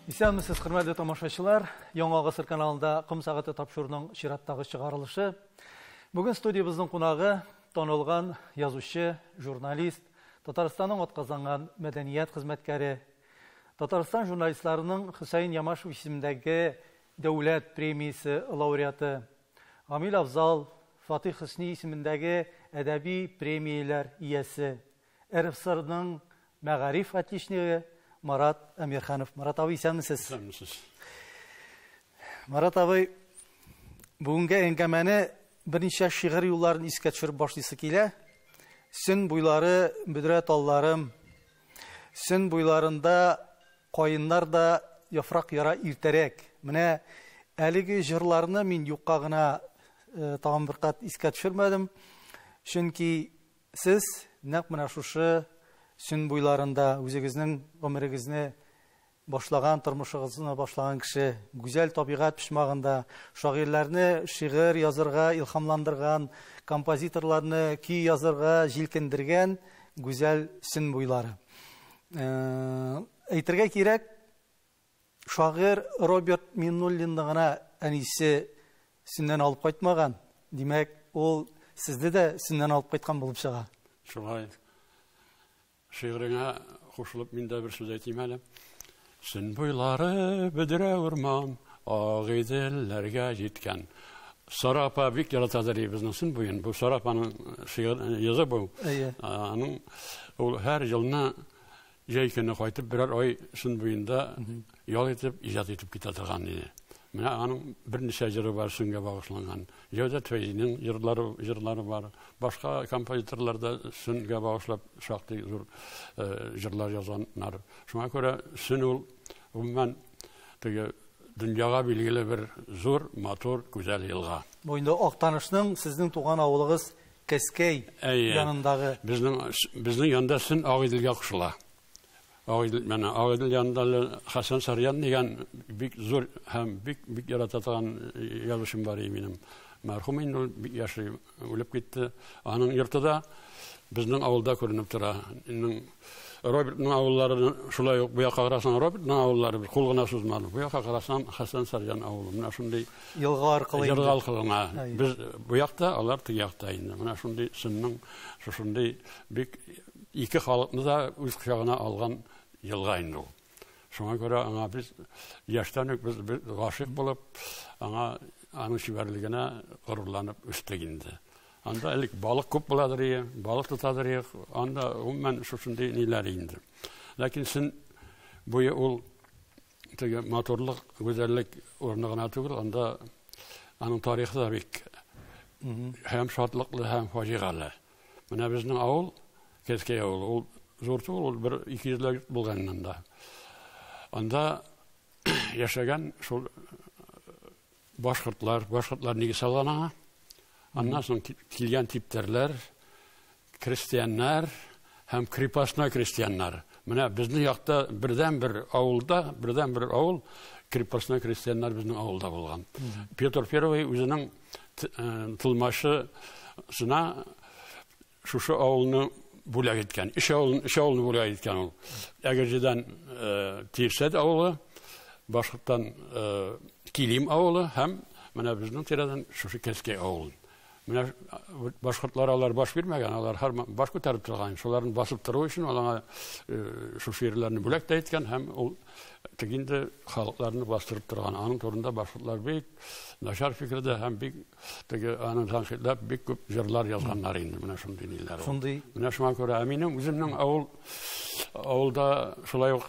Исәнмесез, хөрмәтле тамашачылар. Яңа гасыр каналында Кым сәгате тапшыруның чираттагы чыгарылышы. Бүген студиябызның кунагы танылган язучы, журналист, Татарстанның атказанган мәдәният хезмәткәре, Татарстан журналистларының Хөсәйн Ямашев исемендәге дәүләт премиясе лауреаты, Амил Авзал, Фатих Хөсни исемендәге әдәби премияләр иясе, РФСРның мәгариф отличнигы Марат Әмирханов. Марат абый, исәнмесез? Исәнмесез. Марат абый, бүгенге әңгәмәне берничә шигырь юлларын искә төшереп башлыйсы килә. Сөн буйлары, бөдрә талларым, сөн буйларында каеннар да яфрак яра иртәрәк. Менә әлеге җырларны мин юкка гына тагын бер кат искә төшермәдем. Чөнки сез нәкъ менә шушы сөн буйларында үзегезнең гомерегезне башлаган, тормышыгызны башлаган кеше, гүзәл табигать пишмагында шагыйрьләрне шигырь язарга илһамландырган, композиторларны көй язарга җилкендергән гүзәл сөн буйлары. Әйтергә кирәк, шагыйрь Роберт Миннуллинны гына әнисе сөннән алып кайтмаган. Димәк, ул сезне дә сөннән алып кайткан булып чыга. Шулай. Шигыреңә кушылып мин дә бер сүз әйтим әле. Сөн буйлары бөдрә урман, агыйделләргә җиткән. Сарапа бик яратадыр безнең сөн буен. Бу Сарапаның шигырь язы бу. Аның ул һәр елны җәй көне кайтып берәр ай сөн буенда ял итеп, иҗат итеп китә торган иде. Менә аның берничә җыры бар сөнгә багышланган. Җәүдәт Фәйзинең җырлары бар. Башка композиторлар да сөнгә багышлап шактый зур җырлар язганнар. Шуңа күрә сөн ул гомумән теге дөньяга билгеле бер зур, матур, гүзәл елга. Бу инде Актанышның сезнең туган авылыгыз Кәскәй янындагы. Безнең янда сөн Агыйделгә кушыла. Агыйдел янында Хасан Сарьян дигән бик зур һәм бик ярататган язучым бар минем. Мәрхүм инде ул бик яши үлеп китте. Аның йортында безнең авылда күренеп тора. Робертның авыллары шулай ук бу якка карасаң Робертның авыллары бер кул гына сузмады. Бу якка карасаң Хасан Сарьян авылы. Менә шундый елга аркылы. Без бу якта, алар теге якта инде. Менә шундый сөннең шундый бик ике халыкны да үз кочагына алган елга инде ул. Шуңа күрә аңа без яшьтән үк без гашыйк булып, аның шибәрлегенә горурланып үстек инде. Анда элек балык күп буладыр, балык тотадыр, анда гомумән шушындый ниләр инде. Ләкин сөн буе ул теге матурлык, гүзәллек урынына түгел, анда аның тарихы да бик һәм шатлыклы, һәм фаҗигале. Менә безнең авыл Кәскәй авылы, ул зур түгел, ул бер 200 булганнан да. Анда яшәгән шул башкортлар нигез салган аңа. Аннан соң килгән типтәрләр, крестьяннар һәм крепостной крестьяннар. Менә безнең якта бердән-бер авылда, бердән-бер авыл крепостной крестьяннар безнең авылда булган. Петр I үзенең тылмашысына шушы авылны бүләк иткән. Өч авылны бүләк иткән ул. Әгәрҗедән Тирсәт авылы, башкорттан Килим авылы һәм менә безнең тирәдән шушы Кәскәй авылы. Менә башкортлар алар баш бирмәгән, алар һәр баш күтәреп торган. Шуларны басып тору өчен аларга шушы җирләрне бүләк тә иткән һәм ул тегенде халыкларны бастырып торган. Аның турында башкортлар бик начар фикердә һәм бик теге аның тәнкыйтьләп бик күп җырлар язганнар инде. Менә шундый ниләр. Менә шуңа күрә минем үземнең авылда шулай ук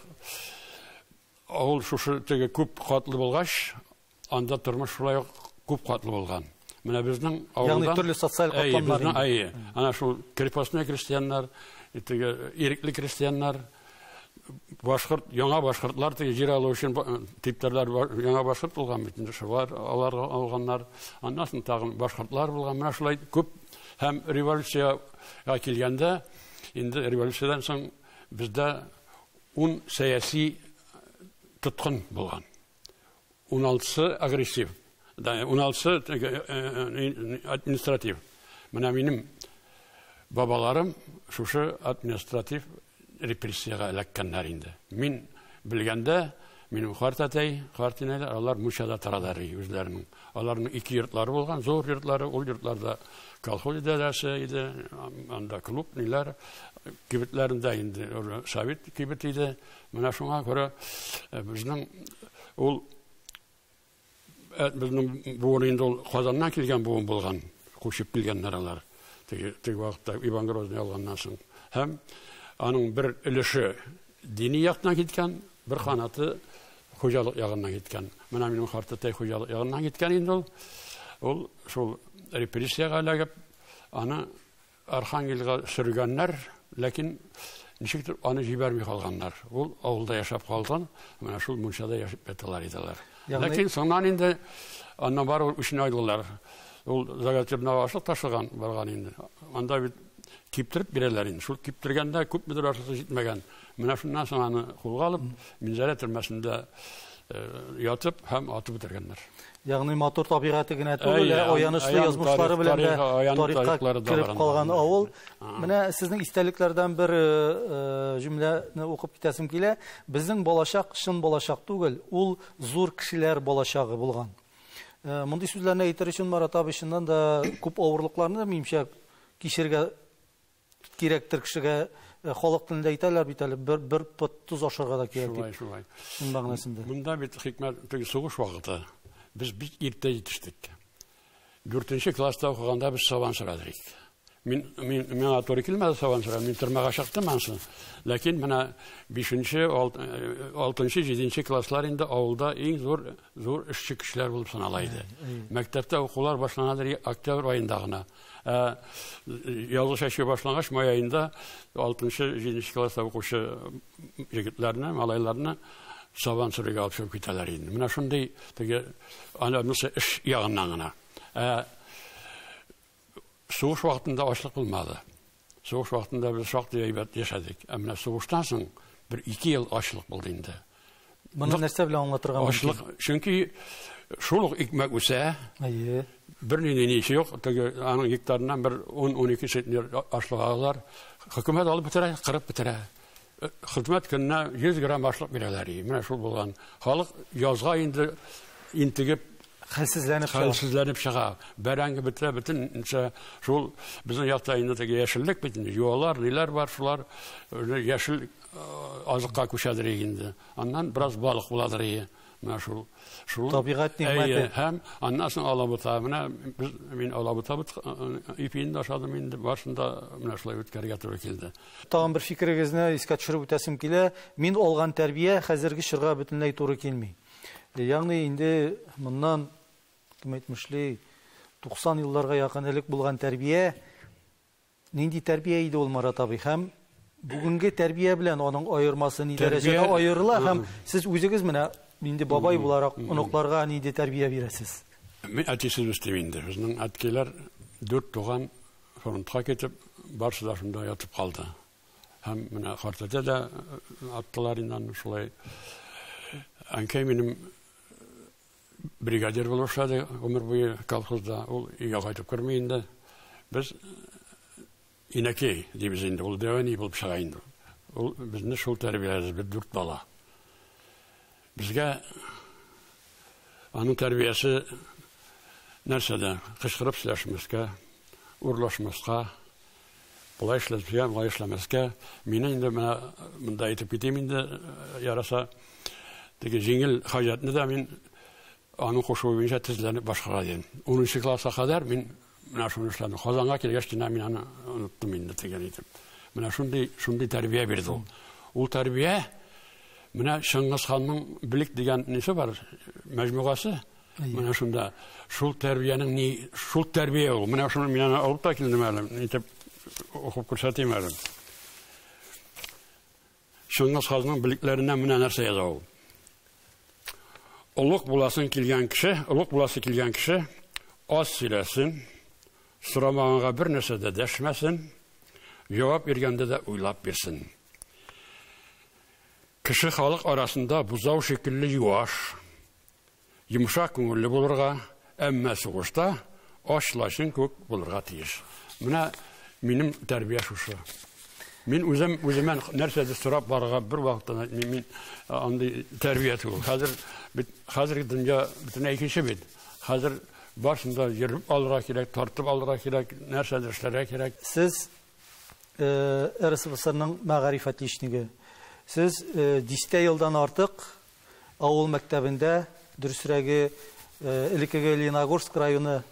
авыл шушы теге күп катлы булгач, анда тормыш шулай ук күп катлы булган. Менә безнең авылда ягъни төрле социаль катламнар. Ана шул крепостной крестьяннар, теге ирекле крестьяннар, яңа башкортлар теге җир алу өчен типтәрләр яңа башкорт булган бит инде шулар алар алганнар. Аннан соң тагын башкортлар булган. Менә шулай күп һәм революциягә килгәндә, инде революциядән соң бездә 10 сәяси тоткын булган. 16 агрессив, 16 административ. Менә минем бабаларым шушы административ репрессияга эләккәннәр инде. Мин белгәндә Минем картатай, картинәләр, алар мунчада торалар үзләренең. Аларның 2 йортлары булган, зур йортлары, ул йортларда колхоз идарәсе иде, анда клуб ниләр, кибетләрендә инде совет кибет иде. Менә шуңа күрә безнең ул безнең буын инде ул Казаннан килгән буын булган, кушып килгәннәр алар. Теге вакытта Иван Грозный алганнан соң. Һәм аның бер өлеше дини яктан киткән, бер канаты хуҗалык ягыннан киткән. Менә минем картатай хуҗалык ягыннан киткән инде ул шул репрессиягә эләгеп, аны Архангельга сөргәннәр, ләкин ничектер аны җибәрми калганнар. Ул авылда яшәп калган, менә шул мунчада яшәп яталар иделәр. Ләкин соңнан инде аннан бар ул өчен айлылар. Ул загатырна ашлык ташыган барган инде. Анда бит киптиреп бирәләр инде. Шул киптергәндә күп мидер ашысы җитмәгән. Менә шуннан соң аны кулга алып, Минзарә төрмәсендә ятып һәм атып бетергәннәр. Ягъни матур табигаты гына түгел, аянычлы язмышлары белән дә тарихка кирип калган авыл. Менә сезнең истәлекләрдән бер җөмләне укып китәсем килә. Безнең балачак шын балачак түгел, ул зур кешеләр балачагы булган. Мондый сүзләрне әйтер өчен Марат абый чыннан да күп авырлыкларны минемчә кичергә кирәктер кешегә. Халык телендә әйтәләр бит әле бер пот туз ашарга да кирәк. Шулай. Мәгънәсендә. Монда бит хикмәт теге сугыш вакыты. Без бик иртә җитештек. 4нче класста укыганда без сабан сырадык. Миңа туры килмәде сабан сырау, мин төрмәгә чыктым ансы. Ләкин менә 5нче, 6нчы, 7нче класслар инде авылда иң зур эшче кешеләр булып санала иде. Мәктәптә укулар башланады октябрь аенда гына. Язгы чәчү башлагач май аенда 6нчы, 7нче класста укучы җегетләрне, малайларны сабан сырыга алып чыгып китәләр инде. Менә шундый теге анысы эш ягыннан гына. Сугыш вакытында ачлык булмады. Сугыш вакытында без шактый әйбәт яшәдек. Менә сугыштан соң 1-2 ел ачлык булды инде. Моны нәрсә белән аңлатырга мөмкин? Ачлык, чөнки шул икмәк үсә. Бернинди юк, теге аның гектарыннан 10-12 центнер ашлык алалар. Хөкүмәт алып бетерә, кырып бетерә. Хезмәт көненә 100 грамм ашлык бирәләр. Менә шул булган. Халык язга инде интегеп хәлсезләнеп чыга. Бәрәңге бетерә, бөтен шул безнең якта инде теге яшеллек бит, юалар, ниләр бар, шулар яшел азыкка күчәдер инде. Аннан бераз балык буладыр инде. Менә шул табигать нигъмәте. Һәм аннан соң алабута, менә мин алабута ипиндә ашадым инде, башында менә шулай үткәргә туры килде. Тагын бер фикерегезне искә төшереп үтәсем килә. Мин алган тәрбия хәзерге чорга бөтенләй туры килми. Ягъни инде моннан кем әйтмешли 90 елларга якын элек булган тәрбия нинди тәрбия иде ул Марат абый һәм бүгенге тәрбия белән аның аермасы ни дәрәҗәдә аерыла һәм сез үзегез менә инде бабай буларак оныкларга нинди тәрбия бирәсез? Мин әтисез үстем инде. Безнең әткәләр 4 туган фронтка китеп, барсы да шунда ятып калды. Һәм менә картада да аттылар инде шулай. Әнкәй минем бригадир булып эшләде гомер буе колхозда. Ул өйгә кайтып керми инде. Без инәкәй дибез инде. Ул дәвани булып чыга инде. Ул безне шул тәрбияләде, бер 4 бала. Безгә аның тәрбиясе нәрсәдә? Кычкырып сөйләшмәскә, урлашмаска, булай эшләмәскә, булай эшләмәскә. Мине инде монда әйтеп китим инде, яраса теге җиңел хаҗатны да мин аның кушуы буенча тезләнеп башкара дидем. 10нчы класска кадәр мин менә шуны эшләдем. Казанга килгәч кенә мин аны оныттым инде тегән итеп. Менә шундый тәрбия бирде ул. Ул тәрбия менә Шыңгыз ханның билек дигән несе бар, мәҗмугасы. Менә шунда шул тәрбиянең шул тәрбия ул. Менә шуны мин алып та килдем әле, итеп укып күрсәтим әле. Шыңгыз ханның билекләреннән менә нәрсә яза ул. Улук буласы килгән кеше аз сөйләсен, сорамаганга бер нәрсә дә дәшмәсен, җавап биргәндә дә уйлап бирсен. Кеше халык арасында бузау шикелле юаш, йомшак күңелле булырга, әмма сугышта ачлашын күк булырга тиеш. Менә минем тәрбия шушы. Мен өзімен нәрседе сұрап барға бір вақытта мен андай тәрбиеті ол. Қазіргі дүние бүтін екінші бет. Қазір баршында жүріп алыра керек, тартып алыра керек, нәрседе ішлері керек. Сіз РСФСРның мәғарифатлишнігі. Сіз 10 елдан артық ауыл мәктәбінде дүрсірәге Элекеге Леногорск районы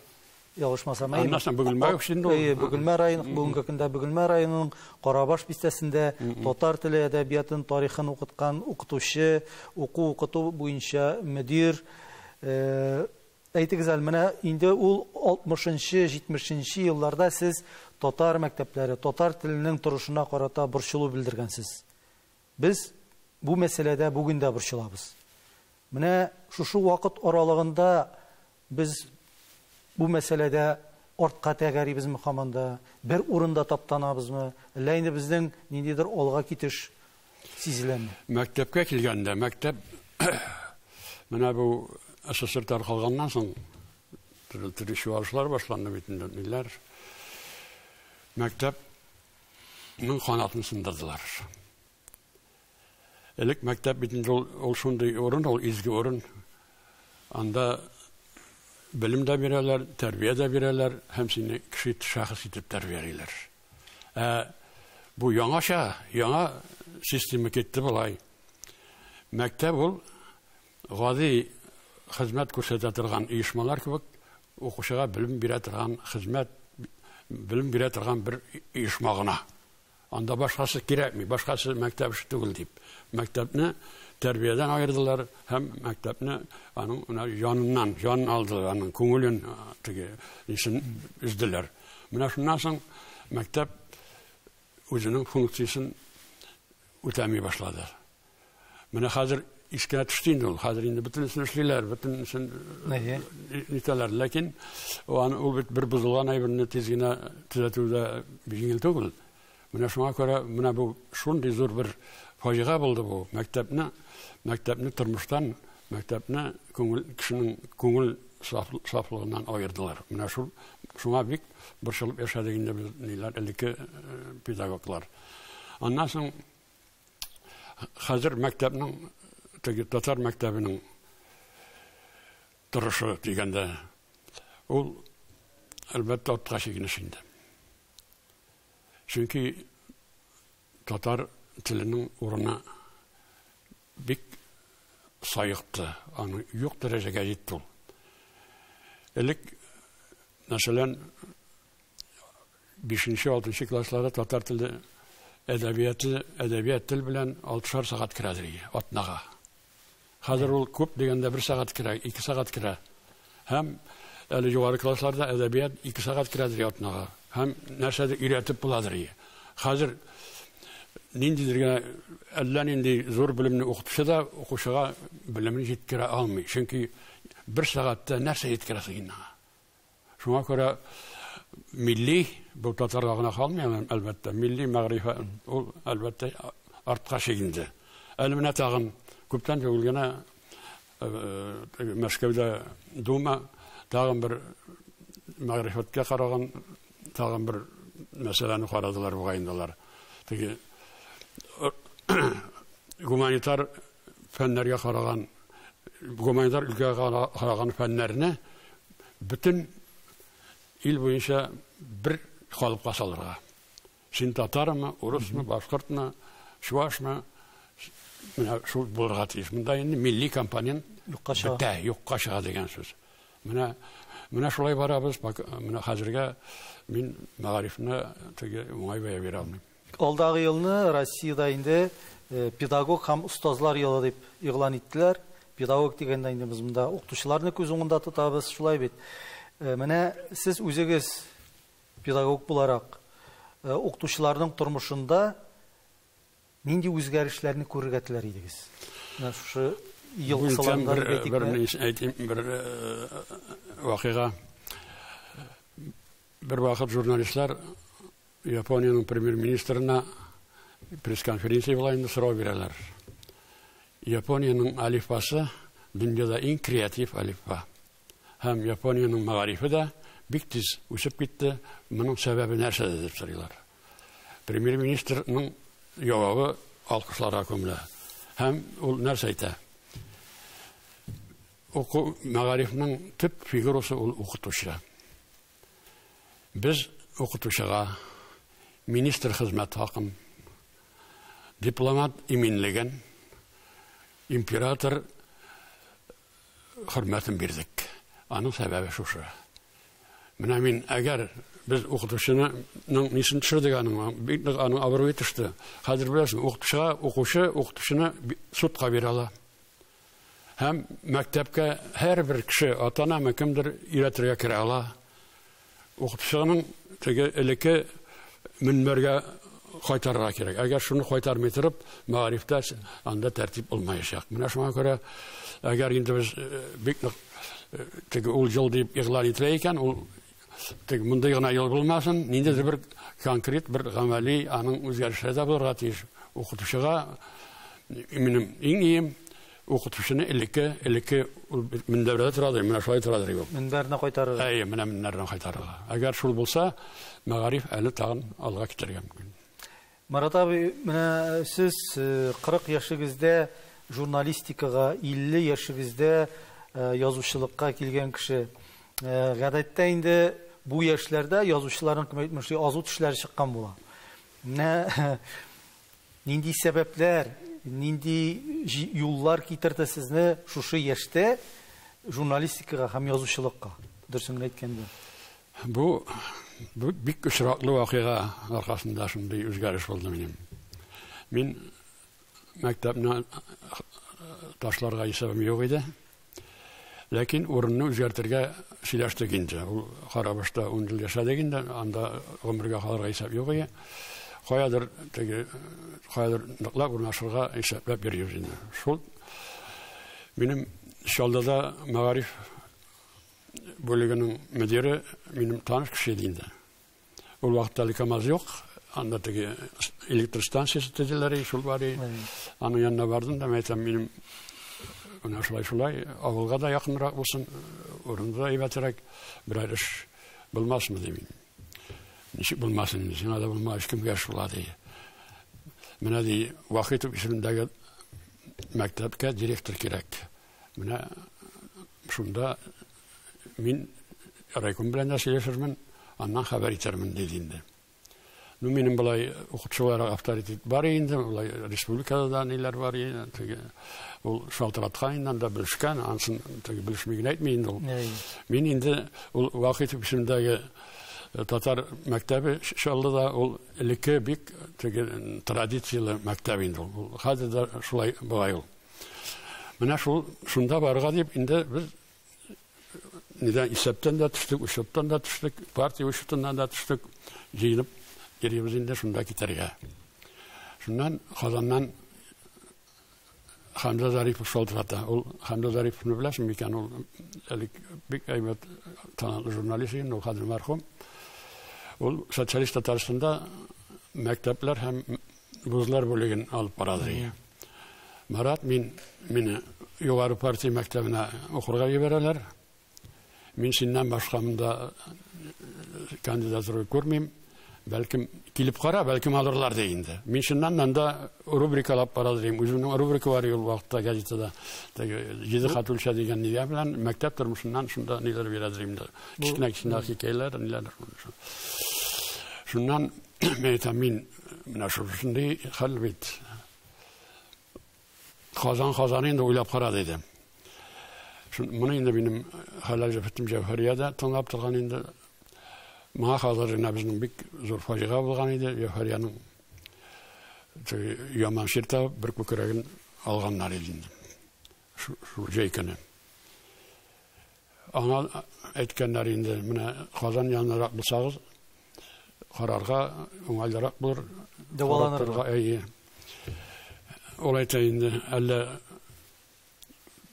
ялгышмасам. Бөгелмә районы, бүгінгі көндә Бөгелмә районының Карабаш бистәсендә татар теле әдәбиятын, тарихын укыткан укытучы, укыту буенча мөдир. Әйтегез әле, инде ул 60-нчы, 70-нчы елларда сез татар мәктәпләре, татар теленең торышына карата борчылу белдергәнсез. Без бу мәсьәләдә бүген дә борчылабыз. Менә шушы вакыт аралыгында без бу мәсьәләдә артка тәгәрибезме һаманда, бер урында таптанабызмы, әллә инде безнең ниндидер алга китеш сизеләме? Мәктәпкә килгәндә, мәктәп менә бу СССР таркалганнан соң төрле чуалышлар башланды бит инде. Мәктәпнең канатын сындырдылар. Элек мәктәп бит ул шундый урын, ул изге урын. Анда білім дә бирәләр, тәрбия дә бирәләр, һәм сине кеше шәхес итеп тәрбияләйләр. Бу яңа система китте булай. Мәктәп ул гади хезмәт күрсәтә торган оешмалар кебек, укучыга белем бирә торган хезмәт, белем бирә торган бер оешма гына. Анда башкасы кирәкми, башкасы мәктәп эше түгел дип. Мәктәпне тәрбиядән айырдылар, һәм мәктәпне аның җанын алдылар, аның күңелен исен үздиләр. Менә шуннан соң мәктәп үзенең функциясын үтәми башлады. Менә хәзер искә төште инде ул. Хәзер инде бөтенесен эшлиләр, бөтенесен нитәләр, ләкин ул бит бер бузылган әйберне тиз генә төзәтүдә җиңел түгел. Менә шуңа күрә менә бу шундый зур бер фаҗига булды бу. Мәктәпне тормыштан, мәктәпне кешенең күңел сафлыгыннан айырдылар. Менә шуңа бик борчылып яшәдек инде без элекке педагоглар. Аннан соң хәзер мәктәпнең, татар мәктәбенең торышы дигәндә, ул әлбәттә артка чигенеш инде. Чөнки татар теленең урыны бик сайыкты, аны юк дәрәҗәгә җитте ул. Элек, мәсәлән, 5-6 классларда татар теле әдәбият тел белән 6 сәгать керәдер атнага. Хәзер ул күп дигәндә 1 сәгать керә, 2 сәгать керә. Һәм әле югары классларда әдәбият 2 сәгать керәдер атнага. Һәм нәрсәдә өйрәтеп буладыр. Хәзер ниндидер әллә нинди зур белемне укытучы да укучыга белемне җиткерә алмый. Чөнки 1 сәгатьтә нәрсә җиткерәсең инде. Шуңа күрә милли, бу татарлар гына калмый, әлбәттә, милли мәгърифәт ул әлбәттә артка чигенде. Әле менә тагын күптән түгел генә Мәскәүдә Дума тагын бер мәгърифәткә караган тагын бер мәсьәләне карадылар, бугайындылар. Теге гуманитар фәннәргә караган, гуманитар өлкәгә караган фәннәрне бөтен ил буенча бер халыкка салырга. Син татармы, урысмы, башкортмы, чувашмы, менә шул булырга тиеш. Монда инде милли компонент юкка чыга дигән сүз. Менә шулай барабыз. Менә хәзергә мин мәгарифне теге уңай бая бирә алмыйм. Алдагы елны Россиядә инде педагог һәм устазлар елы дип игълан иттеләр. Педагог дигәндә инде без монда укытучыларны күз уңында тотабыз, шулай бит. Менә сез үзегез педагог буларак укытучыларның тормышында нинди үзгәрешләрне күрергә теләр идегез? Менә шушы ел кысаларында бер вакыйга. Бер вакыт журналистлар Япониянең премьер-министрына пресс-конференция булганда сорау бирәләр. Япониянең алифбасы дөньяда иң креатив алифба. Һәм Япониянең мәгарифе дә бик тиз үсеп китте. Моның сәбәбе нәрсәдә дип сорыйлар. Премьер-министрның жауабы алкышларга күмелә. Һәм ул нәрсә әйтә? Мәгарифның төп фигурасы ул укытучы. Без укытучыга министр хезмәт хакын, дипломат иминлеген, император хөрмәтен бирдек. Аның сәбәбе шушы. Менә мин әгәр без укытучының нисен төшердек аның абруе төште. Хәзер беләсең, укучыны судка бирә ала. Һәм мәктәпкә һәрбер кеше атана кемдер өйрәтергә керә ала. Укытучының теге элекке мөнбәргә кайтарырга кирәк. Әгәр шуны кайтармый торып, мәгарифтә анда тәртип булмаячак. Менә шуңа күрә әгәр инде без бик теге ул ел дип игълан ителә икән, ул теге мондай гына ел булмасын, ниндидер бер конкрет бер гамәли аның үзгәрешләре булырга тиеш. Укытучыга минем иң укытучыны элекке мөнбәрдә торады, менә шулай торады юк. Мөнбәрне кайтарырга. Әйе, менә мөнбәрне кайтарырга. Әгәр шул булса, мәгариф әле тагын алга китәргә мөмкин. Марат абый, менә сез 40 яшыгызда журналистикага, 50 яшыгызда язучылыкка килгән кеше. Гадәттә инде бу яшьләрдә язучыларның кем әйтмешли азу төшләре чыккан була. Менә нинди сәбәпләр, нинди юллар китерде сезне шушы яшьтә журналистикага һәм язучылыкка? Дөресен әйткәндә. Бу бик очраклы вакыйга аркасында шундый үзгәреш булды минем. Мин мәктәпне ташларга исәбем юк иде. Ләкин урынны үзгәртергә сөйләштек инде. Ул Карабашта 10 ел яшәдек инде, анда гомергә калырга исәп юк иде. Каядыр ныклап урнашырга исәпләп йөрибез инде. Шул минем Шалдада мәгариф бүлегенең мөдире минем таныш кеше инде. Ул вакытта КамАЗ юк, анда теге электр станциясе төзеләре шул бар. Аның янына бардым да әйтәм, минем менә шулай авылга да якынрак булсын, урында әйбәтрәк бер эш булмасмы дим. Ничек булмасын инде, сиңа да булмас, кемгә шулай ди. Менә ди Вахитов исемендәге мәктәпкә директор кирәк. Менә шунда мин райком белән дә сөйләшермен, аннан хәбәр итермен диде инде. Ну минем булай укытучылар авторитет бар инде, булай республикада да ниләр бар инде. Ул шалтыратканнан да белешкән, ансын теге белешмәгән әйтми инде ул. Мин инде ул Вахитов исемендәге татар мәктәбе Шалдада ул элекке бик теге традицияле мәктәп инде ул. Хәзер дә шулай булай ул. Менә шунда барга дип инде без нидә исәптән дә төштек, учеттан да төштек, партия учетыннан да төштек, җыенып йөрибез инде шунда китәргә. Шуннан Казаннан Хамза Зарипов шалтырата. Ул Хамза Зариповны беләсеңме икән? Ул бик әйбәт таныклы журналист инде, ул хәзер мәрхүм. Ул социалист Татарстанда мәктәпләр һәм вузлар бүлеген алып барады. Марат, мине югары партия мәктәбенә укырга җибәрәләр. Мин синнән башка монда кандидатура күрмим. Бәлкем килеп кара, бәлкем алырлар ди инде. Мин шуннан да рубрикалап барадым. Үземнең рубрика бар ул вакытта газетада. Җиде хатулча дигән нигә белән мәктәп тормышыннан шунда ниләр бирәдем инде. Кичнә хикәяләр, ниләр. Шуннан мин менә шундый хәл бит. Казан инде уйлап кара дидем. Моны инде минем хәләл Җәүһәриядә тыңлап торган инде. Моңа хәзер безнең бик зур фаҗига булган иде. Җәүһәрияның яман ширта бер күкрәген алганнар иде. Шу җәйкәне. Аңа әйткәннәр инде, менә Казан янарак булсагыз, карарга уңайлырак булыр. Дәваланырга. Әйе. Ул әйтә инде, әллә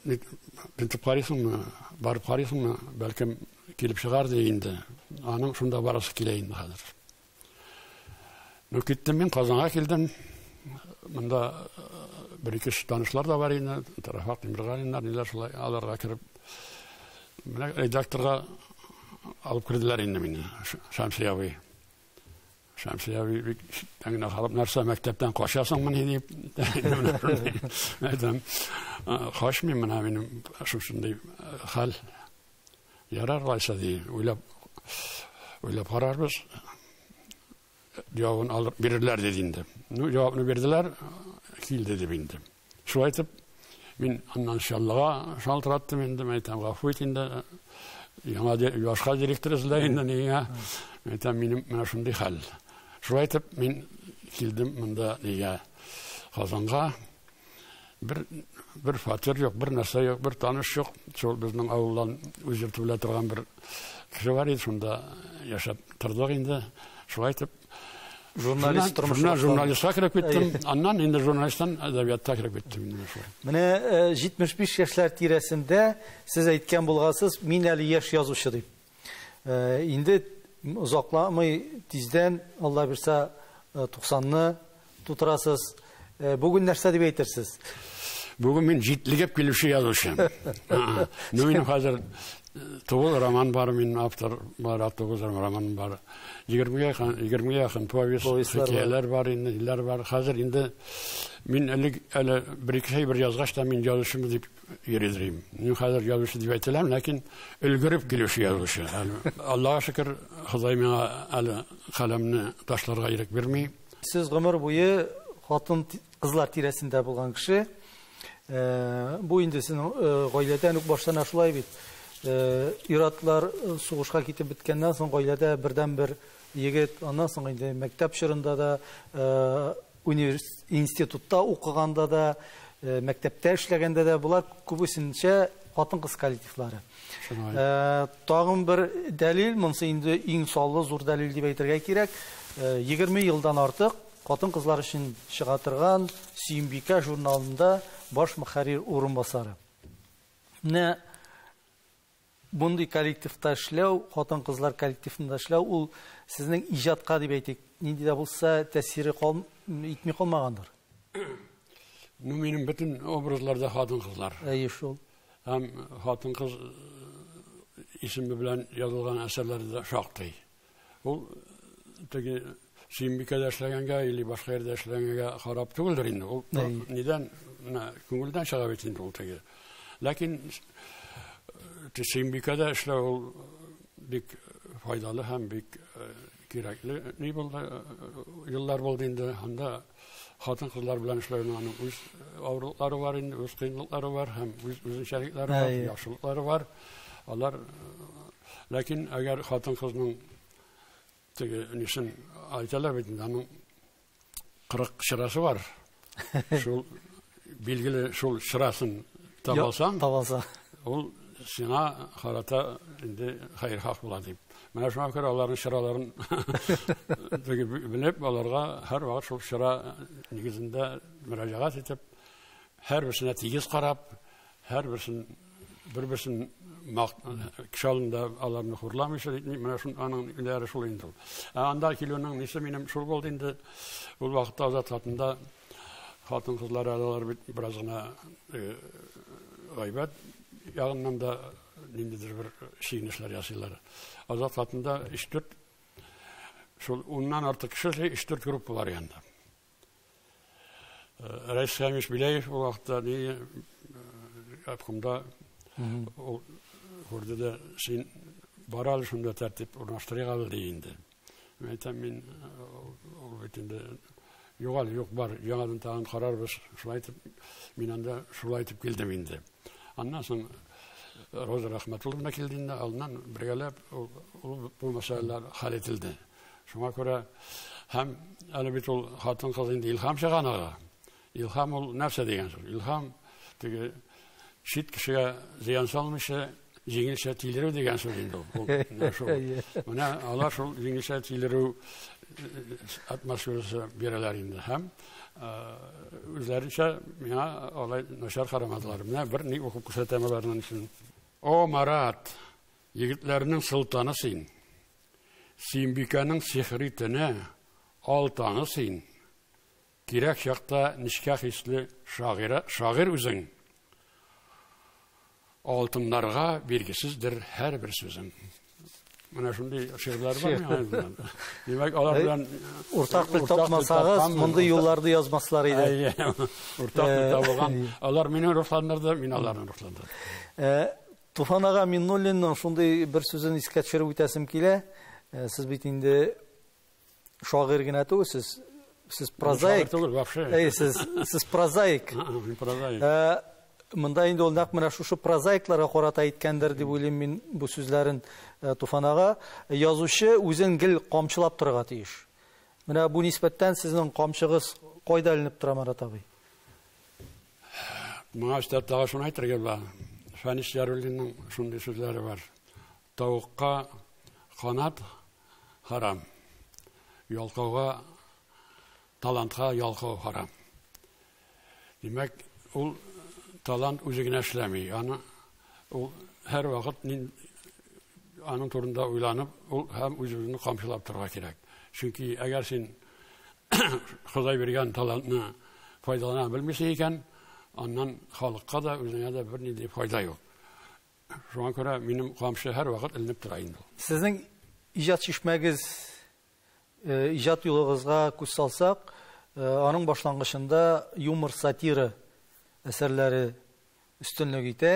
Бинтеп карыйсыңмы, барып карыйсыңмы, бәлкем килеп чыгар ди инде. Аның шунда барасы килә инде хәзер. Ну киттем мин Казанга килдем. Монда бер-ике танышлар да бар инде, Тарафат Тимиргалиннар, ниләр шулай аларга кирип. Менә редакторга алып кирделәр инде мине, Шамсиябый. Şamsiye bir tane kalıp narsa mektepten koşasın mı ne deyip koşmayayım ben benim şimdi hal yararlaysa diye öyle kararız cevabını alır verirler dediğinde cevabını verdiler kil dedi bindim şu aytıp ben andan şallağa şaltırattım indim aytam gafuytinde yana başka direktörüzle niye aytam benim mana şunday hal şu aytıp men kildim bunda niye Kazanğa bir fatır yok, bir narsa yok, bir tanış yok. Şol bizning avuldan o'zgartib turgan bir kishi var edi, shunda yashab turdik endi. Shu aytib, jurnalistga kirib ketdim. Andan endi jurnalistdan adabiyotga kirib ketdim. Mine 75 yaşlar tiresinde siz aytgan bo'lgansiz, men hali yosh yozuvchi deb. Endi uzaqlamay tizden Allah birsa 90'ны tuturasız. Bugün narsa deb aytirsiz? Bugün men jitligep kelişi yazışım. Benim hazır to'g'ri roman var, mening avtor var, to'g'ri roman var. 20'ye yakın povest hikayeler var, yıllar var. Hazır indi men öyle bir iki şey bir yazgaçta men yazışımı deb yeridireyim. Men hazır yazışı deb aytilam, lakin ulgurib kelişi yazışı. Allah'a şükür Xudoy menga qalamni tashlarga erk bermey. Siz ömür boyu hatun kızlar tiresinde bulgan kişi. Bu indi sizin gaileden baştan aşılay bit. İratlar soğuşka gitip bitkenden sonra gailede birden bir yigit, ondan sonra indi mektep şırında da institutta okuganda da mektepte işlegende de bular kubusince hatun kız kolektifleri. Tağın bir delil, bunsa indi en sağlı zor delil deb aytırga kerak. 20 yıldan artık Qатын kızlar için çıkartırgan Simbika jurnalında baş muharrir orunbasarı. Ne bunday kollektivda ishlaw, Qатын kızlar kollektivinde ishlaw, ul sizning ijodga deb aytaylik, nindi de bulsa ta'siri etmey qolmagandır. Mening bütün obrazlarda Qатын kızlar. Şol. Hem Qатын kız ismi bilen yazılgan eserlerde şaqtay. Ul tegi Simbikada işlegenge ili başka yerde işlegenge qarab tuguldur indi. Neden? Көңілден шыға бетінде ол теге. Lakin Simbikada işlew bek faydalı hem bek kerakli. Ne boldu? Yıllar boldu indi. Anda Qатын kızlar bilen işlewning öz awruluklary var indi, öz kıyınlıkları var, hem öz şerikleri var, yaxşılıkları var. Onlar lakin eğer Qатын kızning nisin aytalar betinde onun 40 şırası var. Şol bilgili şol şırasın tabalsan, ol sana harata indi hayır hak bula deyip. Mana şuna göre onların şıraların bilip onlarga her vakit şol şıra negizinde müracaat etip her birisine tegiz qarab, her birisinin bir-birisinin kişalında alarını hurlamış, mana şunun ileri şol indi. Anda kilonun nesi menim şol boldu indi. Bu vakitte azat hatında Qатын kızlar aralar birazına gaybat yağından da nindidir bir şeyinişler yasıylar. Azat hatında 3-4 ondan artık kişi 3-4 grup var yanında. Reis Hamiş Bileyev o vakitte ne yapımda orada da sen baral şunda tertip ornaştırıya kaldı indi. Metemin o bitinde yok var. Yanadın tağın karar var. Şulaytıp minanda şulaytıp geldim indi. Ondan sonra Roza Rahmetullah geldiğinde alınan birgelep bu meseleler halledildi. Şuna göre hem elbette ol Qатын kızında ilham şağanağa. İlham ol nefse degen söz. İlham tege şit kişiye ziyan salmışsa jengilşe tileri degen söz indi. Mana Allah şol jengilşe tileri atmosferası bereler indi. Hem özlerince mena olay naşar karamadılar. Mena bir ne okup kuşatamalarının için. O Marat, yigitlerinin sultanısın. Simbika'nın sihritine altanısın. Kirek şakta nişkah hisli şagir üzün. Altınlarga belgisizdir her bir sözün. Менә шундый шигырьләр бар. Димәк, алар белән уртак тел тапмасагыз, мондый юлларды язмаслар иде. Уртак тел табылган. Алар мине рухландырды, мин аларны рухландырдым. Туфан ага Миннуллинның шундый бер сүзен искә төшереп үтәсем килә. Сез бит инде шагыйрь генә түгел, сез прозаик. Сез прозаик. Прозаик. Монда инде ул нәкъ менә шушы прозаикларга карата әйткәндер дип уйлыйм мин бу сүзләрен Туфан ага. Язучы үзен гел камчылап торырга тиеш. Менә бу нисбәттән сезнең камчыгыз кайда эленеп тора, Марат абый? Моңа тагы шуны әйтергә була. Фәнис Яруллинның шундый сүзләре бар. Тавыкка канат харам. Ялкауга, талантка ялкау харам. Димәк, ул талант үзе генә эшләми. Ул һәр вакыт аның турында уйланып, ул һәм үзен камчылап торырга кирәк. Чөнки әгәр син Ходай биргән талантны файдалана белмисең икән, аннан халыкка да, үзеңә дә бер нинди файда юк. Шуңа күрә минем камчы һәр вакыт эленеп тора инде. Сезнең иҗат шишмәгез, иҗат юлыгызга күз салсак, аның башлангычында юмор, сатира әсәрләре өстенлек итә.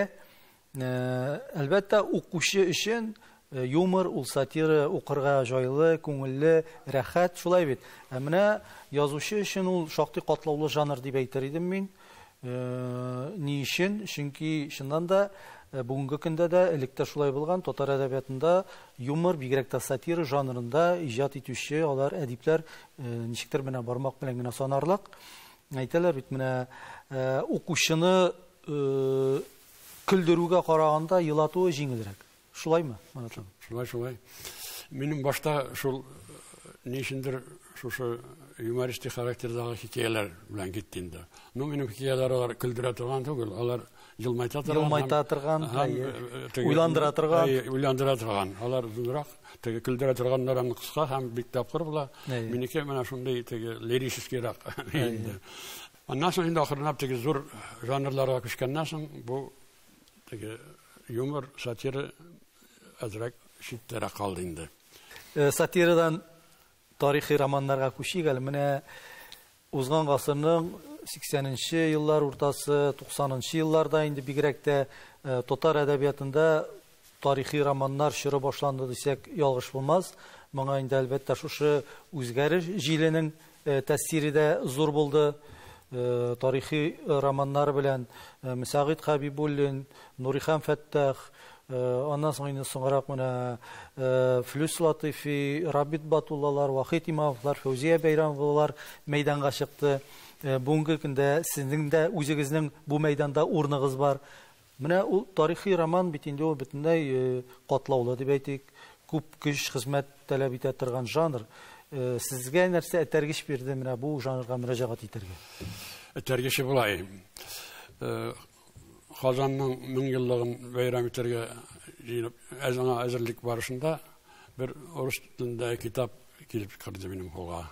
Әлбәттә, укучы өчен юмор, ул сатира укырга җайлы, күңелле, рәхәт, шулай бит. Менә язучы өчен ул шактый катлаулы жанр дип әйтер идем мин. Ни өчен? Чөнки чыннан да бүгенге көндә дә электә шулай булган, татар әдәбиятында юмор, бигрәк тә сатира жанрында иҗат итүче алар әдипләр ничектер менә бармак белән генә санарлык. Әйтәләр бит, менә укучыны көлдерүгә караганда елатуы җиңелрәк. Шулаймы, Маратым? Шулай. Минем башта шул ничендер шушы юмористик характердагы хикәяләр белән китте инде. Минем хикәяләр көлдерә торган түгел, алар җылмайта торган, уйландыра торган. Алар зуррак, теге көлдерә торганнар кыска һәм бик тапкыр була. Минеке менә шундый теге лирическийрак инде. Аннан соң инде ахырынап теге зур жанрларга күчкәннән соң бу теге юмор, сатира әзрәк читтәрәк калды инде. Сатирадан тарихи романнарга күчик әле. Менә узган гасырның 80нче еллар уртасы, 90нчы елларда инде бигрәк тә татар әдәбиятында тарихи романнар чоры башланды дисәк ялгыш булмас. Моңа инде әлбәттә шушы үзгәреш җиленең тәэсире дә зур булды. Тарихи романнар белән Мсагыйд Хәбибуллин, Нурихан Фәттах, аннан соң инде соңрак менә Флюс Латифи, Рабит Батуллалар, Вахит Имамовлар, Фәүзия Бәйрәмовлар мәйданга чыкты. Бүгенге көндә сезнең дә үзегезнең бу мәйданда урыныгыз бар. Менә ул тарихи роман бит инде ул бөтенләй катлаулы дип әйтик, күп көч, хезмәт таләп итә торган жанр. Сезгә нәрсә этәргеч бирде менә бу жанрга мөрәҗәгать итәргә? Этәргече булай. Казанның 1000 еллыгын бәйрәм итәргә җыенып, әзерлек барышында бер урыс телендә китап килеп чыкты минем кулга.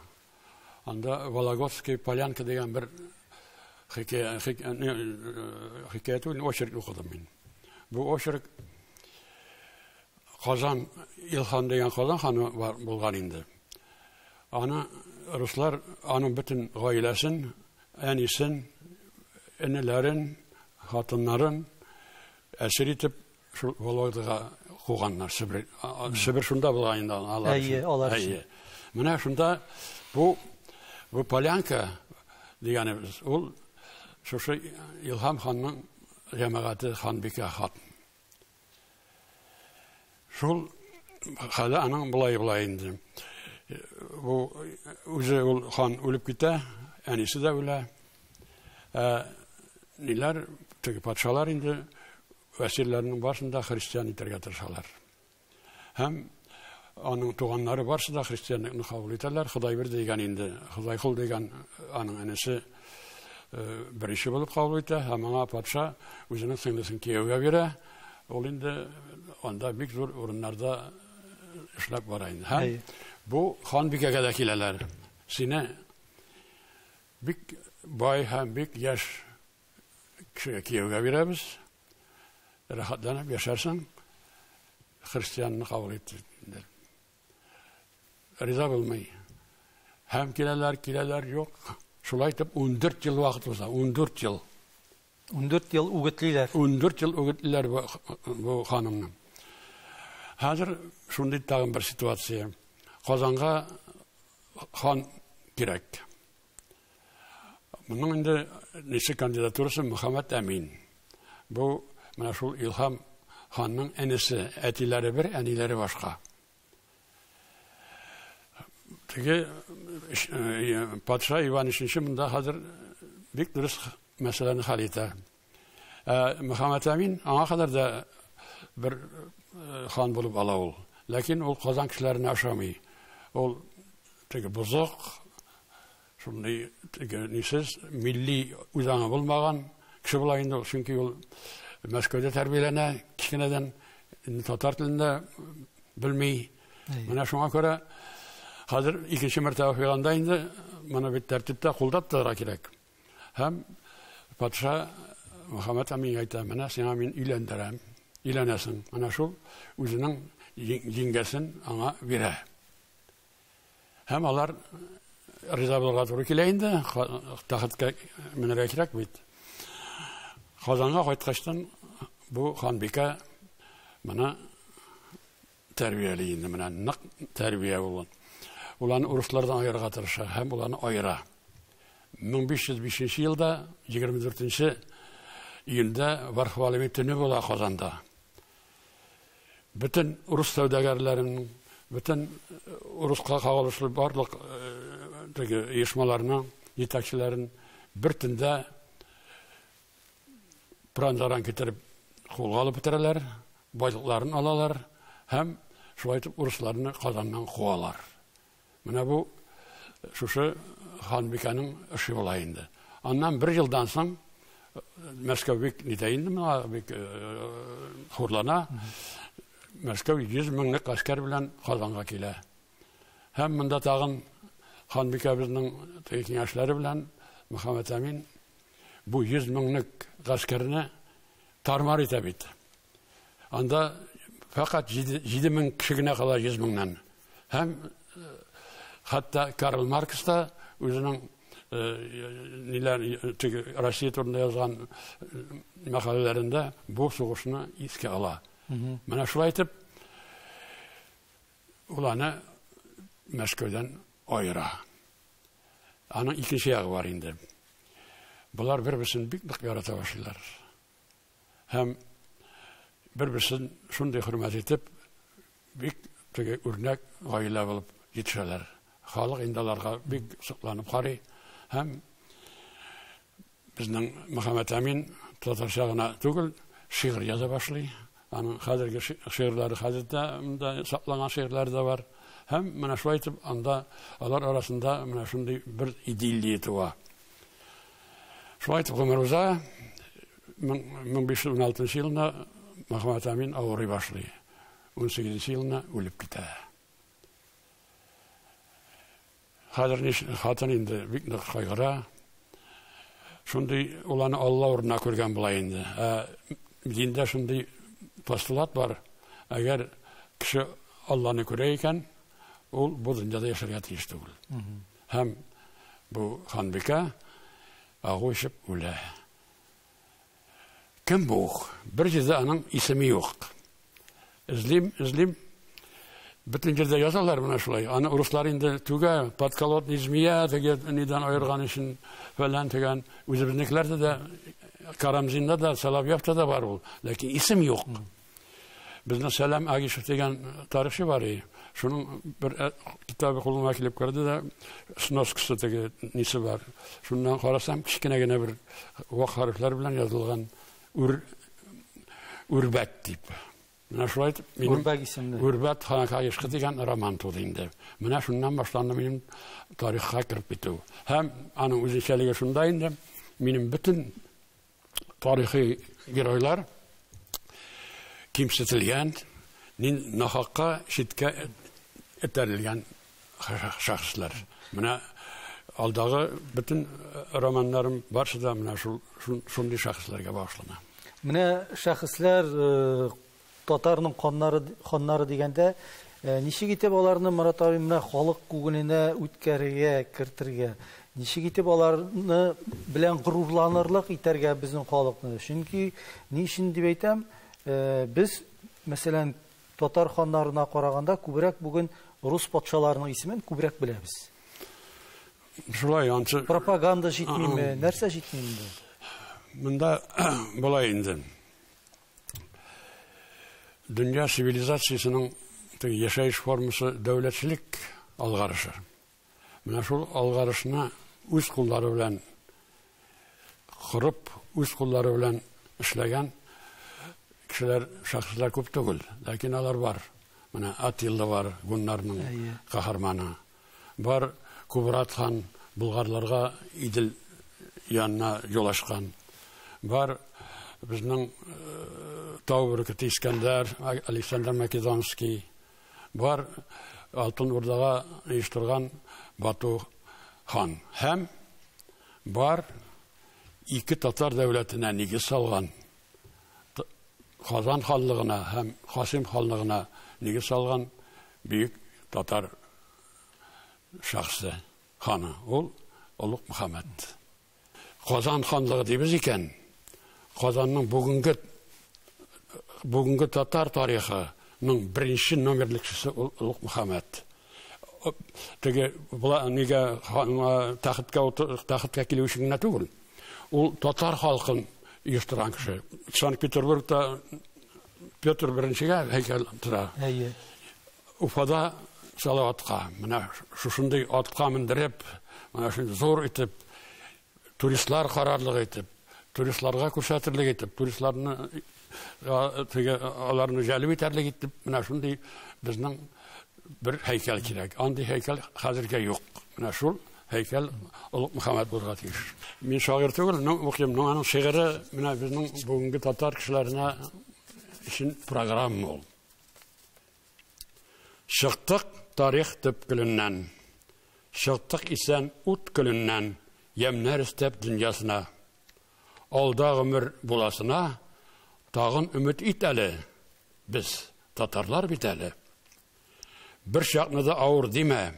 Анда Вологодская полянка дигән бер хикәя очерк укыдым мин. Бу очерк Казан Илхан дигән Казан ханы булган инде. Аны руслар аның бөтен гаиләсен, әнисен, энеләрен, хатыннарын әсир итеп Вологодага куганнар. Себер шунда булган инде алар. Менә шунда бу полянка дигәнебез, ул шушы Илһам ханның җәмәгате Ханбикә хатын. Шул хәле аның булай инде. Бу үзе ул хан үлеп китә, әнисе дә үлә. Ниләр теге патшалар инде вәсирләрнең башында христиан итәргә тырышалар. Һәм аның туганнары барсы да христианлыкны кабул итәләр. Ходай бирде дигән инде. Ходай кул дигән аның әнисе беренче булып кабул итә, һәм аңа патша үзенең сеңлесен кияүгә бирә. Ул инде анда бик зур урыннарда эшләп бара инде. Һәм бу Ханбикәгә дә киләләр. Сине бик бай һәм бик яшь кешегә кияүгә бирәбез. Рәхәтләнеп яшәрсең, христианны кабул ит Риза булмый. Һәм киләләр, юк. Шулай итеп 14 ел вакыт уза, 14 ел. 14 ел үгетлиләр. 14 ел үгетлиләр бу ханымны. Хәзер шундый тагын бер ситуация. Казанга хан кирәк. Моның инде ничә кандидатурасы Мөхәммәд Әмин. Бу менә шул Илһам ханның әнисе, әтиләре бер, әниләре башка. Теге патша Иван III монда хәзер бик дөрес мәсьәләне хәл итә. Мөхәммәд Әмин аңа кадәр дә бер хан булып ала ул. Ләкин ул Казан кешеләренә ошамый. Ул теге бозык, шундый теге нисез милли үзаңы булмаган кеше була инде, чөнки ул Мәскәүдә тәрбияләнә, кичкенәдән татар телендә белми. Менә шуңа күрә хәзер икенче мәртәбә фиганда инде моны бит тәртиптә кулдап торырга кирәк. Һәм патша Мөхәммәд Әмин әйтә, менә сиңа мин өйләндерәм, өйләнәсең. Менә шул үзенең җиңгәсен аңа бирә. Һәм алар риза булырга туры килә инде, тахтка менәргә кирәк бит. Казанга кайткачтан бу ханбикә моны тәрбияли инде, менә нык тәрбия булган. Уларны урыслардан аерырга тырыша, һәм уларны аера. 1505 елда 24 июньдә Вархвалими төне була Казанда. Bütün урыс сәүдәгәрләрен, bütün урыска кагылышлы барлык оешмаларның җитәкчеләрен бер төндә Пранжаран китереп кулга алып бетерәләр, байлыкларын алалар һәм шулай итеп урысларны Казаннан куалар. Менә бу шушы ханбикәнең эше була инде. Аннан 1 елдан соң Мәскәү бик нидә инде, бик хурлана. Мәскәү 100 меңлек гаскәр белән Казанга килә. Һәм монда тагын ханбикәбезнең киңәшләре белән Мөхәммәд Әмин бу 100 меңлек гаскәрне тармар итә бит. Анда фақат 7 мең кеше генә кала 100 меңнән. Һәм хәтта Карл Маркс та үзенең Россия турында язган мәкаләләрендә бу сугышны искә ала. Менә шулай итеп уларны Мәскәүдән аера. Аның икенче ягы бар инде. Булар бер-берсен бик нык ярата башлыйлар. Һәм бер-берсен шундый хөрмәт итеп бик теге үрнәк гаилә булып җитешәләр. Халык инде аларга бик сокланып карый. Һәм безнең Мөхәммәд Әмин татарча гына түгел, шигырь яза башлый. Аның хәзерге шигырьләре хәзердә сакланган шигырьләр дә бар. Һәм менә шулай итеп анда алар арасында менә шундый бер идиллия туа. Шулай итеп гомер уза, 1516 елда Мөхәммәд Әмин авырый башлый. 18 елда үлеп китә. Хәзер хатын инде бик нык кайгыра. Шундый уларны Алла урынына күргән була инде. Диндә шундый постулат бар. Әгәр кеше Алланы күрә икән, ул бу дөньяда яшәргә тиеш түгел. Һәм бу ханбикә агышып үлә. Кем бу? Бер җирдә аның исеме юк. Излим Bütün җирдә язалар менә шулай. Аны урыслар инде түгә, подколотный змея теге нидән аерган өчен фәлән тегән. Үзебезнекеләрдә дә Карамзинда да, Соловьевта да бар ул. Ләкин исем юк. Безнең Сәлам Агишев дигән тарихчы бар иде. Шуның бер китабы кулыма килеп керде дә, сноскасы теге нисе бар. Шуннан карасам, кичкенә генә бер вак хәрефләр белән язылган үрбәт дип. Менә шулай Үрбәт ханка ешкы дигән роман туды инде. Менә шуннан башланды минем тарихка кирип китү. Һәм аның үзенчәлеге шунда инде, минем bütün тарихи геройлар кимсетелгән, нахакка шиткә этәрелгән шәхесләр. Менә алдагы bütün романнарым барсы да менә шундый шәхесләргә багышлана. Менә шәхесләр татарның ханнары дигәндә Ничек итеп аларны Марат абый менә халык күңеленә үткәрергә, кертергә, ничек итеп аларны белән горурланырлык итәргә безнең халыкны? Чөнки ни өчен дип әйтәм, без, мәсәлән, татар ханнарына караганда күбрәк бүген рус патшаларының исемен күбрәк беләбез. Шулай, ансы... Пропаганда җитмиме, нәрсә җитмиме? Монда болай инде. Дөнья цивилизациясының яшәеш формасы дәүләтчелек алгарышы. Менә шул алгарышны үз куллары белән корып, үз куллары белән эшләгән кешеләр, шәхесләр күп түгел, ләкин алар бар. Менә Атилла бар, гуннарның каһарманы. Бар Кубрат хан булгарларга Идел янына юл ачкан. Бар безнең Тау бөркете Искәндәр, Александр Македонский. Бар Алтын Урдага оештырган Бату хан. Һәм бар ике татар дәүләтенә нигез салган. Казан ханлыгына һәм Касым ханлыгына нигез салган бөек татар шәхсе ханы. Ул Олуг Мөхәммәд. Казан ханлыгы дибез икән. Казанның бүгенге татар тарихының беренче номерлекчесе Олуг Мөхәммәд. Теге нигә тахтка килү өчен генә түгел. Ул татар халкын оештырган кеше. Санкт-Петербургта Петр беренчегә һәйкәл тора. Уфада Салаватка, менә шушындый атка мендереп, менә шундый зур итеп, туристлар карарлык итеп, туристларга күрсәтерлек итеп, туристларны аларны җәлеп итәрлек итеп, менә шундый безнең бер һәйкәл кирәк. Андый һәйкәл хәзергә юк. Менә шул һәйкәл Олуг Мөхәммәд булырга тиеш. Мин шагыйрь түгел, укыйм, аның шигыре менә безнең бүгенге татар кешеләренә өчен программа ул. Чыктык тарих төпкеленнән, чыктык исән ут көленнән, ямнар истәп дөньясына. Алда гомер буласына, тагын өмет ит әле. Без татарлар бит әле. Бер чакны да авыр димә.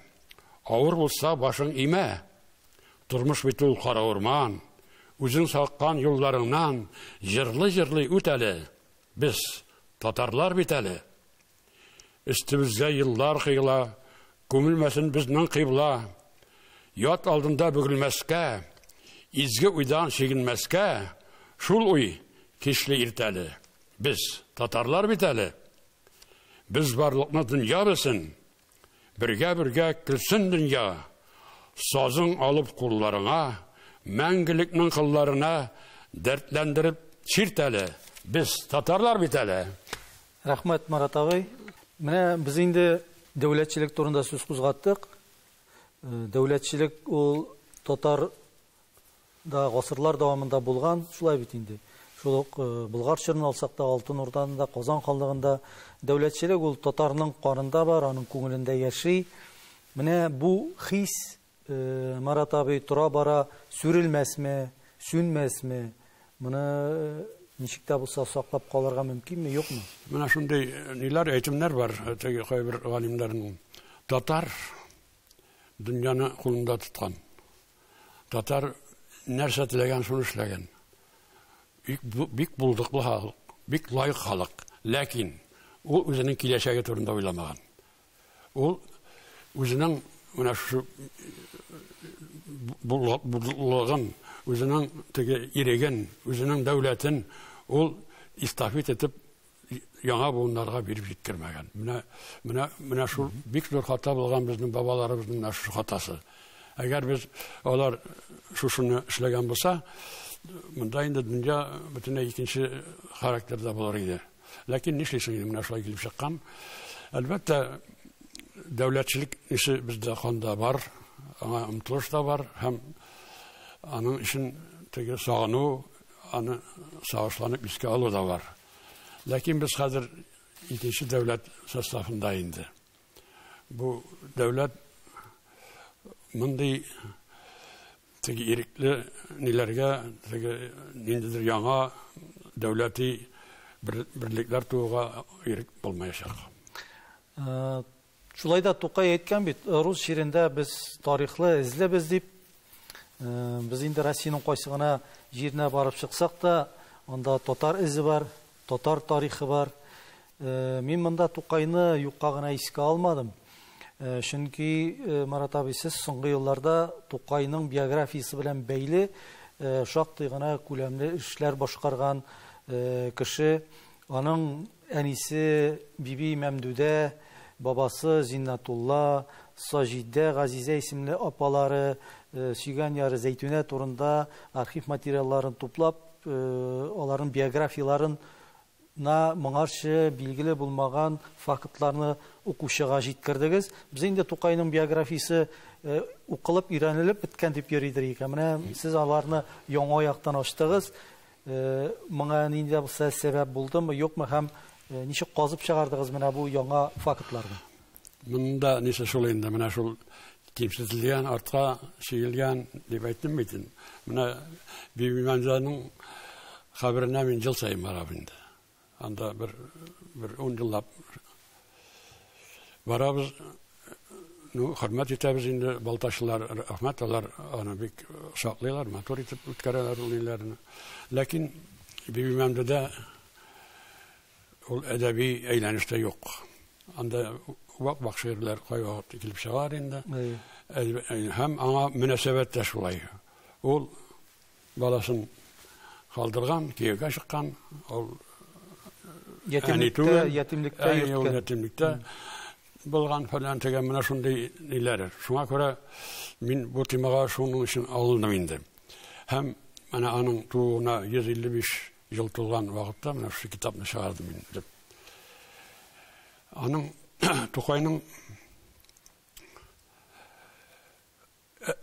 Авыр булса башың имә. Тормыш бит ул кара урман. Үзең саккан юлларыңнан җырлый-җырлый үт әле. Без татарлар бит әле. Üstümüzгә еллар кыйла, күмелмәсен безнең кыйбла. Ят алдында бөгелмәскә, изге уйдан чигенмәскә, шул уй кичле иртәле. Без татарлар бит әле. Без барлыкны дөнья белсен. Бергә-бергә килсен дөнья. Сазың алып кулларыңа, мәңгелекнең кылларына дәртләндереп чирт әле. Без татарлар бит әле. Рәхмәт, Марат абый. Менә без инде дәүләтчелек турында сүз кузгаттык. Дәүләтчелек ул татар да гасырлар дәвамында булган, шулай бит инде. Шул ук Болгар чорын алсак та, Алтын Урдада, Казан ханлыгында дәүләтчелек ул татарның карында бар, аның күңелендә яши. Менә бу хис Марат абый тора бара сүрелмәсме, сүнмәсме? Моны ничек тә булса саклап калырга мөмкинме, юкмы? Менә шундый ниләр әйтемнәр бар, теге кайбер галимнәрнең. Татар дөньяны кулында тоткан. Татар нәрсә теләгән шуны эшләгән. Бик булдыклы халык, бик лайык халык. Ләкин ул үзенең киләчәге турында уйламаган. Ул үзенең менә шу булган, үзенең теге иреген, үзенең дәүләтен ул истафет итеп яңа буыннарга биреп җиткермәгән. Менә шул бик зур хата булган безнең бабаларыбызның шу хатасы. Әгәр без алар шушыны эшләгән булса, монда инде дөнья бөтенләй икенче характерда булыр иде. Ләкин нишлисең инде менә шулай килеп чыккан. Әлбәттә, дәүләтчелек ише бездә канда бар, аңа омтылыш та бар, һәм аның өчен теге сагыну, аны сагышланып искә алу да бар. Ләкин без хәзер икенче дәүләт составында инде. Бу дәүләт мондый теге ирекле ниләргә, теге ниндидер яңа дәүләти берлекләр тууга ирек булмаячак. Шулай да Тукай әйткән бит, рус ширендә без тарихлы эзлебез дип. Без инде Россиянең кайсы гына җиренә барып чыксак та, анда татар эзе бар, татар тарихы бар. Мин монда Тукайны юкка гына искә алмадым. Чөнки Марат абый, сез соңгы елларда Тукайның биографиясе белән бәйле шактый гына күләмле эшләр башкарган кеше. Аның әнисе Биби Мәмдүдә, бабасы Зиннатулла, Саҗидә, Газизә исемле апалары, сөйгән яры Зәйтүнә турында архив материалларын туплап, аларның биографияларын моңарчы билгеле булмаган фактларны укучыга җиткердегез. Без инде Тукайның биографиясе укылып, өйрәнелеп беткән дип йөридер икән. Менә сез аларны яңа яктан ачтыгыз. Моңа нинди булса сәбәп булдымы, юкмы, һәм ничек казып чыгардыгыз менә бу яңа фактларны? Монда ничә шул инде, менә шул кимсезлегән, артка шигелгән дип әйттем бит. Менә Биби Мәмдүдәнең хәбәренә мин ел сайын барам инде. Анда bir 10 yıllap barabız, hürmet etəbiz indi Baltaşlılar, rahmet alar, ana bik şaklıylar, motor itib ütkərələr olaylarını. Lakin Bibi Məmdədə ol ədəbi eğlənişdə yox. Anda vaq şeirlər qoy vaxt ikilib şağar indi. Həm ana münəsəbətdə şulay. Ol balasın kaldırgan, kiyəgə şıqqan, ol yetimlikte bulgan falan tegemine şunday neler. Şuna göre min bu timaga şunun için alındım indi. Hem ana anın tuğuna 155 yıl tulgan vakitte mana şu kitapını çıkardım indi. Anın Tokay'ın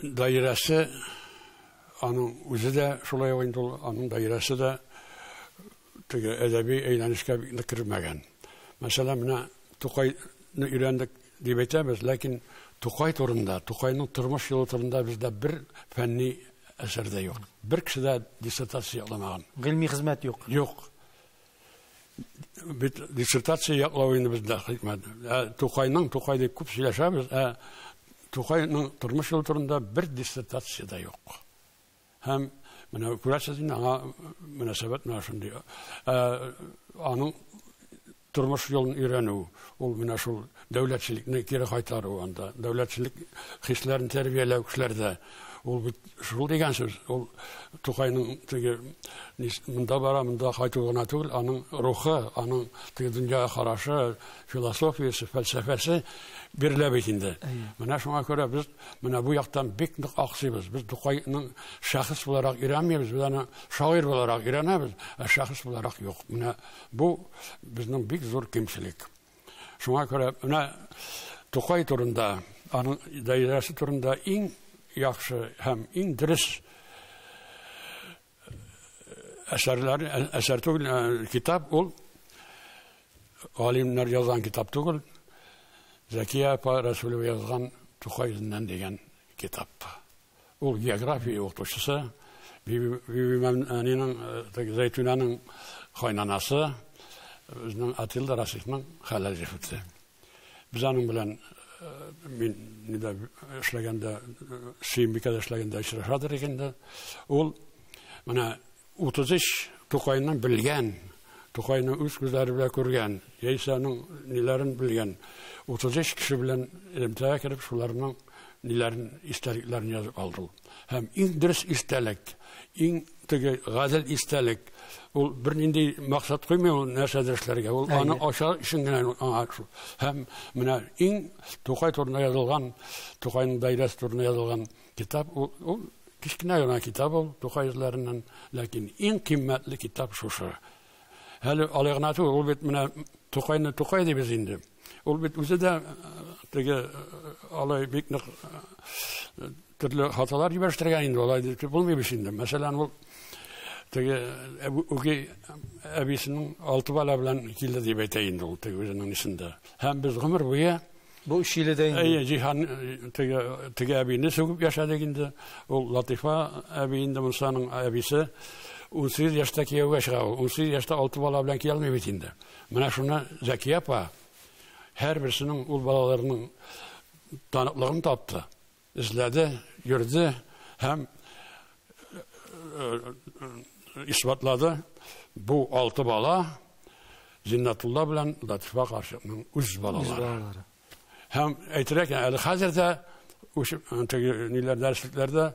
dairesi anın özü de şulay oyundu, anın dairesi de edebi eğlenişke kirmegen. Mesela mine Tokay'ını öğrendik diye etemiz, lakin Tokay turunda, Tokay'ın turmuş yolu turunda bizde bir fenni eserde yok. Bir kişi de disertasiya alamagan. İlmi hizmet yok. Yok. Bir disertasiya yaklamayın bizde hikmet. Tokay deyip küp söyleşemiz. Tokay'ın turmuş yolu turunda bir disertasiya da yok. Hem Mene kurasızın ana münasebet naşın diyor. Anın turmuş yolunu öğrenu, ol mene şul devletçilikni geri kaytarı o anda. Devletçilik hislerini terbiyelev kişilerde. Ol şul degen söz. Ol Tokay'ın mında bara mında kaytığına tügül, anın ruhu, anın dünyaya karaşı, filosofiyası, felsefesi birle bekinde. Mene şuna göre biz bu yaktan beknik aksıyız. Biz Tokay'ın şahıs olarak öğrenmeyiz. Biz onu şair olarak öğrenemeyiz. Şahıs olarak yok. Bu bizden büyük zor kimselik. Şuna göre Tokay turunda, anın dairesi turunda en yaxşı hem en dürüst eser tügül, kitap ol. Alimler yazan kitap tügül. Zekiye Apa Resulü yazgan Tokay'dan degen kitap. O geografiya okutuşusu, Bibi Məmdənin, Zeytuna'nın kaynanası, özünün Atilla Rasik'nin halal cefeti. Biz onun bilen nida işlegende, Simbika'da işlegende işraşadır ekende, ol, mana 33 Tokay'dan bilgen, Tokay'ın üç gözleri bile görgen, Yeysa'nın nelerin bilgen, 35 kişi bilen elimtaya kirip şularının nelerin isteliklerini yazıp aldı. Hem en dürüst istelik, en gazel istelik, ol bir nindi maksat koymuyor neşederişlerge, ol anı aşağı işinden hem en Tokay turuna yazılgan, Tokay'ın dairesi turuna yazılgan kitap, ol kişkine yana kitap ol, Tokay yazılarından, lakin en kıymetli kitap şuşu. Hele alayğınatı ol bit Tokay'ını Tokay diye biz indi. Ol bit özü de alay beknik türlü hatalar yiberiştirgen indi olay bulmuyor bir şimdi. Mesela ol ebisinin 6 bala bilen kilde diye bete indi ol özünün içinde. Hem biz ömür boyu bu işiyle de indi. Cihan ebini söküp yaşadık indi. Ol Latifa ebiyinde Musa'nın ebisi 18 yaştaki evge çıkıyor. 18 yaşta 6 bala bilen gelmiyor bitinde. Bana şuna Zekiye Apa her birisinin ul balalarının tanıklığını taptı. İzledi, gördü, hem ispatladı. Bu 6 bala Zinnetullah bilen Latife karşının üz balaları. Hem eytireken, eli hazırda niler dersliklerde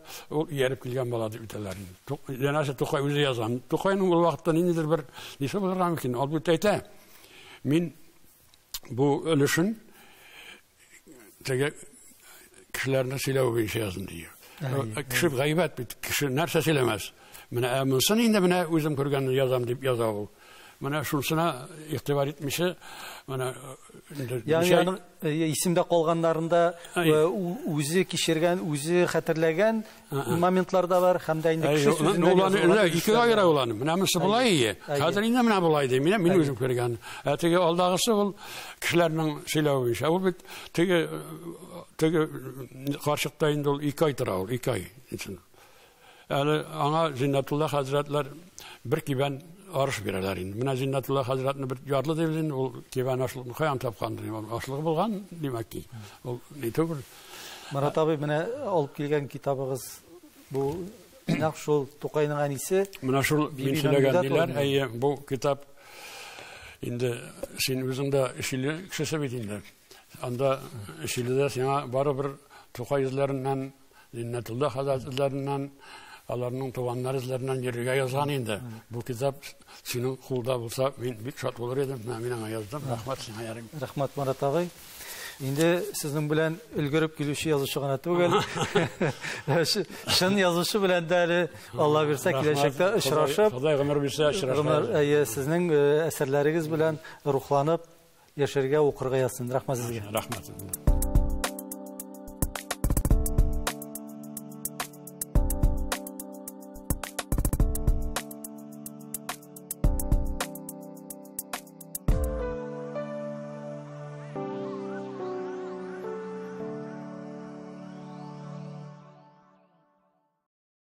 yerip kilgen baladı ütelerini. Yenase Tokay özü yazan. Tokay'ın o vakitte nedir bir neyse bulur mümkün. Albütte eyte. Min bu ölüşün kişilerine silah bir şey yazın diyor. Kişi gaybet bir kişi nerse silemez. Mene eminsin indi mene özüm körgenini yazam deyip yazavul. Mene şunsuna ihtibar etmişi yani isimde kalganlarında özü kişirgen, özü hatırlayan momentlarda var. Hem de indi kişi sözünde yazılan. İki ayıra olanı. Mene eminsi bulay iyi. Hadır indi mene bulay deyim. Mene özüm körgen. Tege aldağısı ol kişilerinin silahı işe. Ol bit tege karşıkta indi ol 2 ay tıra ol. 2 ay için. Yani ana Zinnetullah Hazretler bir ki ben arış birerler indi. Mine Zinnetullah Hazretine bir yarlı devlin, o ki ben aşılık koyan tapkandır. Aşılık bulgan demek ki. Murat abi, mine alıp gelgen kitabınız bu şol Tokay'ın anisi. Mine şol min söyleyen diler. Bu kitap indi sen özünde işili kişisi bitinde. Anda işili de sana barı bir Tokay izlerinden, Zinnetullah Hazretlerinden, Allah'ın tuvanlar izlerinden yürüye yazan indi. Bu kitap senin kulda bulsa ben bir şart olur edim. Ben yazdım. Rahmat sana yarım. Rahmat Murat abi. Şimdi sizin bilen ülgürüp gülüşü yazışı kanatı bugün. Şın yazışı bilen de Allah verse gelecekte ışıraşıp. Xuday ömür verse ışıraşıp. Sizin eserleriniz bilen ruhlanıp yaşarga okurga yazsın. Rahmat sizge. Rahmat.